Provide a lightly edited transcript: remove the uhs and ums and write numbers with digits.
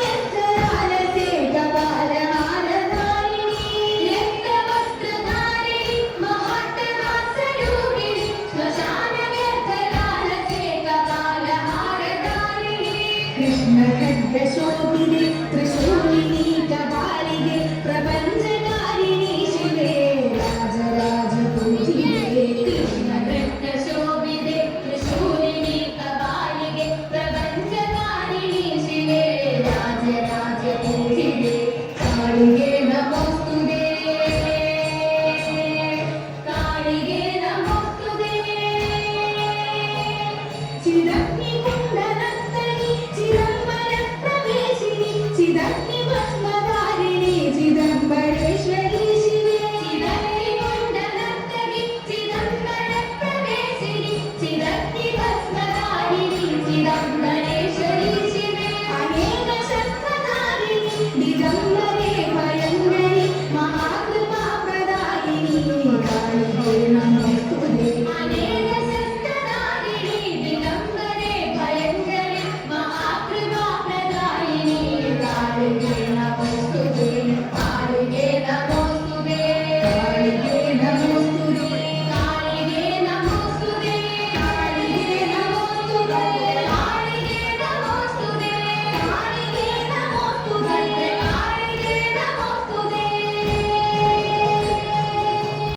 ശ്മശാനമെത്തരാലത്തെ കപാലഹാരധാരിണി രക്തവസ്ത്രധാരിണി മഹാട്ടഹാസരൂപിണി ശ്മശാനമെത്തരാലത്തെ കപാലഹാരധാരിണി കൃഷ്ണഖഡ്ഗശോഭിനി ത്രിശൂലിനി കപാലികെ പ്രപഞ്ചകാരിണി ശിവേ രാജരാജപൂജിതേ കൃഷ്ണഖഡ്ഗശോഭിനി ത്രിശൂലിനി കപാലികെ പ്രപഞ്ചകാരിണി ശിവേ രാജരാജപൂജിതേ കാളികേ നമോസ്തുതേ കാളികേ നമോസ്തുതേ ചിദഗ്നികുണ്ഡനത്തനി ചിദംബരപ്രവേശിനി ചിദഗ്നിഭസ്മധാരിണി ചിദംബരേശ്വരി ശിവേ ചിദഗ്നികുണ്ഡനത്തനി ചിദംബരപ്രവേശിനി ചിദഗ്നിഭസ്മധാരിണി ചിദംബരേശ്വരി ശിവേ അനേക ശസ്ത്രധാരിണി ദിഗംബരേ ഭയങ്കരി മഹാകൃപാപ്രദായിനി കാളികേ നമോസ്തുതേ അനേക ശസ്ത്രധാരിണി ദിഗംബരേ ഭയങ്കരി മഹാകൃപാപ്രദായിനി കാളികേ നമോസ്തുതേ കാളികേ നമോസ്തുതേ കാളികേ നമോസ്തുതേ കാളികേ നമോസ്തുതേ കാളികേ നമോസ്തുതേ